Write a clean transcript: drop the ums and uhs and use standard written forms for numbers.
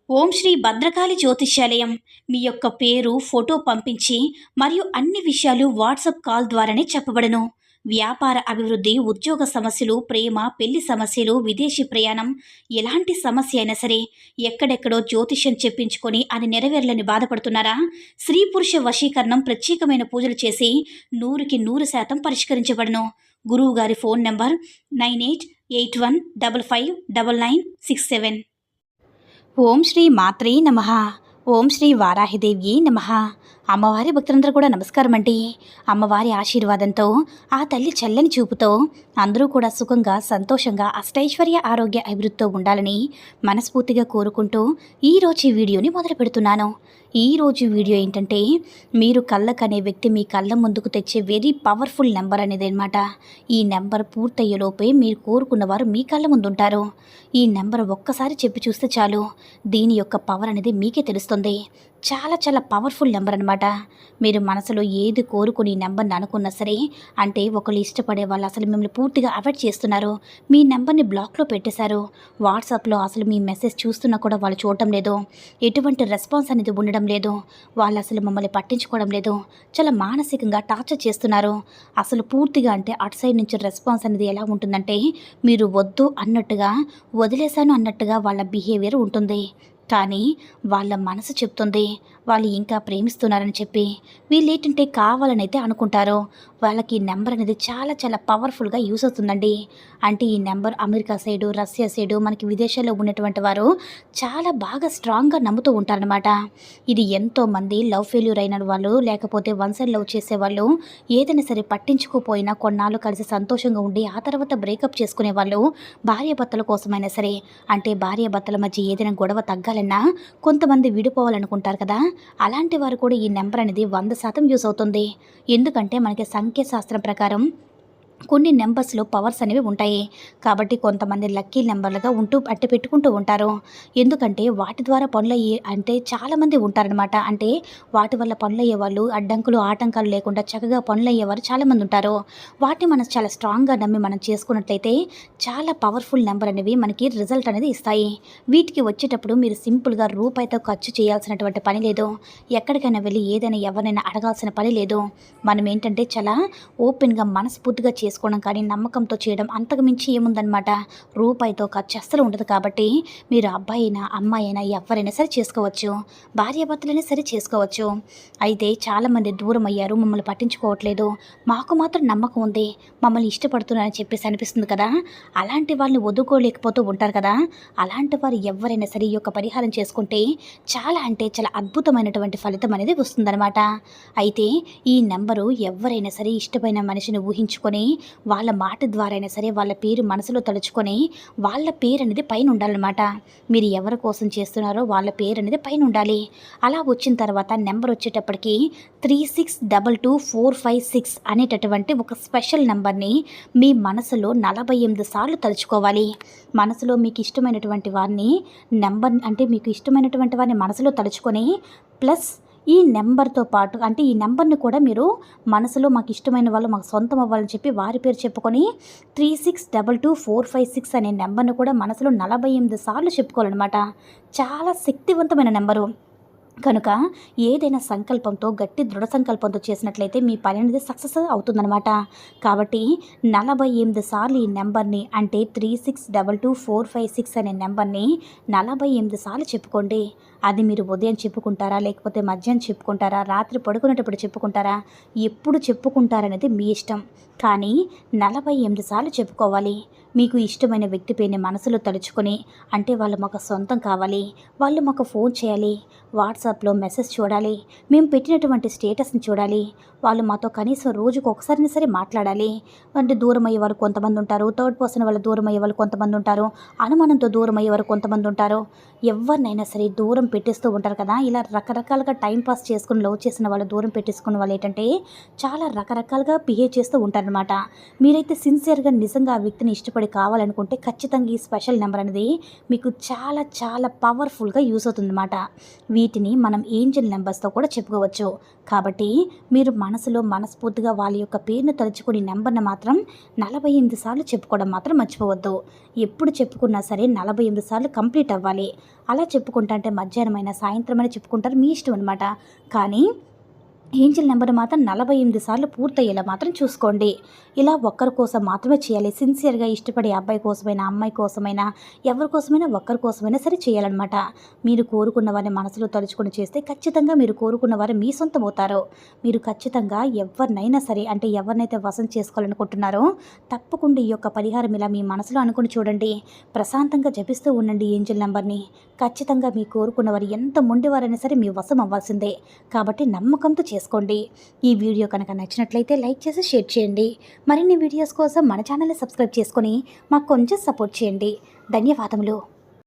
ఓం శ్రీ భద్రకాళి జ్యోతిష్యాలయం. మీ యొక్క పేరు, ఫోటో పంపించి మరియు అన్ని విషయాలు వాట్సాప్ కాల్ ద్వారానే చెప్పబడను. వ్యాపార అభివృద్ధి, ఉద్యోగ సమస్యలు, ప్రేమ, పెళ్లి సమస్యలు, విదేశీ ప్రయాణం, ఎలాంటి సమస్య అయినా సరే ఎక్కడెక్కడో జ్యోతిష్యం చెప్పించుకొని అది నెరవేర్లని బాధపడుతున్నారా? స్త్రీ పురుష వశీకరణం ప్రత్యేకమైన పూజలు చేసి 100% పరిష్కరించబడను. గురువు గారి ఫోన్ నంబర్ 9881559967. ఓం శ్రీ మాత్రే నమః. ఓం శ్రీ వారాహిదేవి నమః. అమ్మవారి భక్తులందరూ కూడా నమస్కారం అండి. అమ్మవారి ఆశీర్వాదంతో, ఆ తల్లి చల్లని చూపుతో అందరూ కూడా సుఖంగా, సంతోషంగా, అష్టైశ్వర్య, ఆరోగ్య అభివృద్ధితో ఉండాలని మనస్ఫూర్తిగా కోరుకుంటూ ఈరోజు ఈ వీడియోని మొదలు పెడుతున్నాను. ఈరోజు వీడియో ఏంటంటే, మీరు కళ్ళకనే వ్యక్తి మీ కళ్ళ ముందుకు తెచ్చే వెరీ పవర్ఫుల్ నెంబర్ అనేది అనమాట. ఈ నెంబర్ పూర్తయ్యేలోపే మీరు కోరుకున్నవారు మీ కళ్ళ ముందు ఉంటారు. ఈ నెంబర్ ఒక్కసారి చెప్పి చూస్తే చాలు, దీని యొక్క పవర్ అనేది మీకే తెలుస్తుంది. చాలా చాలా పవర్ఫుల్ నెంబర్ అనమాట. మీరు మనసులో ఏది కోరుకుని ఈ నెంబర్ని అనుకున్నా సరే, అంటే ఒకళ్ళు ఇష్టపడే వాళ్ళు అసలు మిమ్మల్ని పూర్తిగా అవాయిడ్ చేస్తున్నారు, మీ నెంబర్ని బ్లాక్లో పెట్టేశారు, వాట్సాప్లో అసలు మీ మెసేజ్ చూస్తున్నా కూడా వాళ్ళు చూడటం లేదు, ఎటువంటి రెస్పాన్స్ అనేది ఉండడం లేదు, వాళ్ళు అసలు మమ్మల్ని పట్టించుకోవడం లేదు, చాలా మానసికంగా టార్చర్ చేస్తున్నారు. అసలు పూర్తిగా అంటే అటు సైడ్ నుంచి రెస్పాన్స్ అనేది ఎలా ఉంటుందంటే, మీరు వద్దు అన్నట్టుగా, వదిలేశాను అన్నట్టుగా వాళ్ళ బిహేవియర్ ఉంటుంది. కానీ వాళ్ళ మనసు చెప్తుంది వాళ్ళు ఇంకా ప్రేమిస్తున్నారని చెప్పి. వీళ్ళేంటంటే కావాలనైతే అనుకుంటారు. వాళ్ళకి ఈ నెంబర్ అనేది చాలా చాలా పవర్ఫుల్గా యూస్ అవుతుందండి. అంటే ఈ number America side, Russia side, మనకి విదేశాల్లో ఉన్నటువంటి వారు చాలా బాగా స్ట్రాంగ్గా నమ్ముతూ ఉంటారనమాట. ఇది ఎంతోమంది లవ్ ఫెయిల్యూర్ అయిన వాళ్ళు, లేకపోతే వన్ సైడ్ లవ్ చేసేవాళ్ళు, ఏదైనా సరే పట్టించుకోపోయినా కొన్నాళ్ళు కలిసి సంతోషంగా ఉండి ఆ తర్వాత బ్రేకప్ చేసుకునే వాళ్ళు, భార్యాభర్తల కోసమైనా సరే, అంటే భార్యాభర్తల మధ్య ఏదైనా గొడవ తగ్గాలన్నా కొంతమంది విడిపోవాలనుకుంటారు కదా, అలాంటి వారు కూడా ఈ నెంబర్ అనేది 100% యూస్ అవుతుంది. ఎందుకంటే మనకి సంఖ్యాశాస్త్రం ప్రకారం కొన్ని నెంబర్స్లో పవర్స్ అనేవి ఉంటాయి. కాబట్టి కొంతమంది లక్కీ నెంబర్లుగా ఉంటూ అట్టి పెట్టుకుంటూ ఉంటారు. ఎందుకంటే వాటి ద్వారా పనులయ్యే అంటే చాలామంది ఉంటారనమాట. అంటే వాటి వల్ల పనులయ్యే వాళ్ళు, అడ్డంకులు ఆటంకాలు లేకుండా చక్కగా పనులయ్యేవారు చాలామంది ఉంటారు. వాటిని మనం చాలా స్ట్రాంగ్గా నమ్మి మనం చేసుకున్నట్లయితే చాలా పవర్ఫుల్ నెంబర్ అనేవి మనకి రిజల్ట్ అనేది ఇస్తాయి. వీటికి వచ్చేటప్పుడు మీరు సింపుల్గా రూపాయితో ఖర్చు చేయాల్సినటువంటి పని లేదు. ఎక్కడికైనా వెళ్ళి ఏదైనా ఎవరినైనా అడగాల్సిన పని లేదు. మనం ఏంటంటే చాలా ఓపెన్గా మనస్ఫూర్తిగా చేసుకోవడం కానీ నమ్మకంతో చేయడం, అంతకు మించి ఏముందనమాట. రూపాయితో ఖర్చు అస్సలు ఉండదు. కాబట్టి మీరు అబ్బాయి అయినా అమ్మాయి అయినా ఎవరైనా సరే చేసుకోవచ్చు, భార్యాభర్తలైనా సరే చేసుకోవచ్చు. అయితే చాలామంది దూరం అయ్యారు, మమ్మల్ని పట్టించుకోవట్లేదు, మాకు మాత్రం నమ్మకం ఉంది, మమ్మల్ని ఇష్టపడుతున్నారని చెప్పేసి అనిపిస్తుంది కదా, అలాంటి వాళ్ళని వదుకోలేకపోతూ ఉంటారు కదా. అలాంటి వారు ఎవరైనా సరే ఈ యొక్క పరిహారం చేసుకుంటే చాలా అంటే చాలా అద్భుతమైనటువంటి ఫలితం అనేది వస్తుందన్నమాట. అయితే ఈ నెంబరు ఎవరైనా సరే ఇష్టమైన మనిషిని ఊహించుకొని వాళ్ళ మాట ద్వారా అయినా సరే వాళ్ళ పేరు మనసులో తలుచుకొని వాళ్ళ పేరు అనేది పైన ఉండాలన్నమాట. మీరు ఎవరి కోసం చేస్తున్నారో వాళ్ళ పేరు అనేది పైన ఉండాలి. అలా వచ్చిన తర్వాత నెంబర్ వచ్చేటప్పటికి 36224456 అనేటటువంటి ఒక స్పెషల్ నెంబర్ని మీ మనసులో 48 సార్లు తలుచుకోవాలి. మనసులో మీకు ఇష్టమైనటువంటి వారిని నెంబర్ అంటే మీకు ఇష్టమైనటువంటి వారిని మనసులో తలుచుకొని ప్లస్ ఈ నెంబర్తో పాటు అంటే ఈ నెంబర్ని కూడా మీరు మనసులో మాకు ఇష్టమైన వాళ్ళు మాకు సొంతం అవ్వాలని చెప్పి వారి పేరు చెప్పుకొని 36224456 అనే నెంబర్ని కూడా మనసులో 48 సార్లు చెప్పుకోవాలన్నమాట. చాలా శక్తివంతమైన నెంబరు కనుక ఏదైనా సంకల్పంతో, గట్టి దృఢ సంకల్పంతో చేసినట్లయితే మీ పని అనేది సక్సెస్ అవుతుందన్నమాట. కాబట్టి 48 సార్లు ఈ నెంబర్ని అంటే 36224456 అనే నెంబర్ని 48 సార్లు చెప్పుకోండి. అది మీరు ఉదయం చెప్పుకుంటారా, లేకపోతే మధ్యాహ్నం చెప్పుకుంటారా, రాత్రి పడుకునేటప్పుడు చెప్పుకుంటారా, ఎప్పుడు చెప్పుకుంటారనేది మీ ఇష్టం. కానీ 48 సార్లు చెప్పుకోవాలి. మీకు ఇష్టమైన వ్యక్తి పేరుని మనసులో తలుచుకొని, అంటే వాళ్ళు మాకు సొంతం కావాలి, వాళ్ళు మాకు ఫోన్ చేయాలి, వాట్సాప్లో మెసేజ్ చూడాలి, మేము పెట్టినటువంటి స్టేటస్ని చూడాలి, వాళ్ళు మాతో కనీసం రోజుకు ఒకసారైనా సరే మాట్లాడాలి. అంటే దూరం అయ్యే వాళ్ళు కొంతమంది ఉంటారు, థర్డ్ పర్సన్ వాళ్ళు దూరం అయ్యే వాళ్ళు కొంతమంది ఉంటారు, అనుమానంతో దూరం అయ్యే వారు కొంతమంది ఉంటారు. ఎవరినైనా సరే దూరం పెట్టేస్తూ ఉంటారు కదా. ఇలా రకరకాలుగా టైంపాస్ చేసుకుని లవ్ చేసిన వాళ్ళు దూరం పెట్టేసుకున్న వాళ్ళు ఏంటంటే చాలా రకరకాలుగా బిహేవ్ చేస్తూ ఉంటారనమాట. మీరైతే సిన్సియర్గా నిజంగా ఆ వ్యక్తిని ఇష్టపడి పెట్టుబడి కావాలనుకుంటే ఖచ్చితంగా ఈ స్పెషల్ నెంబర్ అనేది మీకు చాలా చాలా పవర్ఫుల్గా యూస్ అవుతుందన్నమాట. వీటిని మనం ఏంజెల్ నెంబర్స్తో కూడా చెప్పుకోవచ్చు. కాబట్టి మీరు మనసులో మనస్ఫూర్తిగా వాళ్ళ యొక్క పేరును తలుచుకుని నెంబర్ని మాత్రం 48 సార్లు చెప్పుకోవడం మాత్రం మర్చిపోవద్దు. ఎప్పుడు చెప్పుకున్నా సరే 48 సార్లు కంప్లీట్ అవ్వాలి. అలా చెప్పుకుంటా అంటే మధ్యాహ్నమైనా సాయంత్రమైనా చెప్పుకుంటారు, మీ ఇష్టం అనమాట. కానీ ఏంజెల్ నెంబర్ మాత్రం 48 సార్లు పూర్తయ్యేలా మాత్రం చూసుకోండి. ఇలా ఒక్కరి కోసం మాత్రమే చేయాలి. సిన్సియర్గా ఇష్టపడే అబ్బాయి కోసమైనా, అమ్మాయి కోసమైనా, ఎవరి కోసమైనా, ఒక్కరి కోసమైనా సరే చేయాలన్నమాట. మీరు కోరుకున్న వారిని మనసులో తలుచుకొని చేస్తే ఖచ్చితంగా మీరు కోరుకున్న వారు మీ సొంతం అవుతారు. మీరు ఖచ్చితంగా ఎవరినైనా సరే, అంటే ఎవరినైతే వశం చేసుకోవాలనుకుంటున్నారో తప్పకుండా ఈ యొక్క పరిహారం ఇలా మీ మనసులో అనుకుని చూడండి. ప్రశాంతంగా జపిస్తూ ఉండండి ఏంజెల్ నెంబర్ని. ఖచ్చితంగా మీ కోరుకున్న వారు ఎంత మొండివారైనా సరే మీ వశం అవ్వాల్సిందే. కాబట్టి నమ్మకంతో చేసుకోండి. ఈ వీడియో కనుక నచ్చినట్లయితే లైక్ చేసి షేర్ చేయండి. మరిన్ని వీడియోస్ కోసం మన ఛానల్ని సబ్స్క్రైబ్ చేసుకొని మాకు కొంచెం సపోర్ట్ చేయండి. ధన్యవాదములు.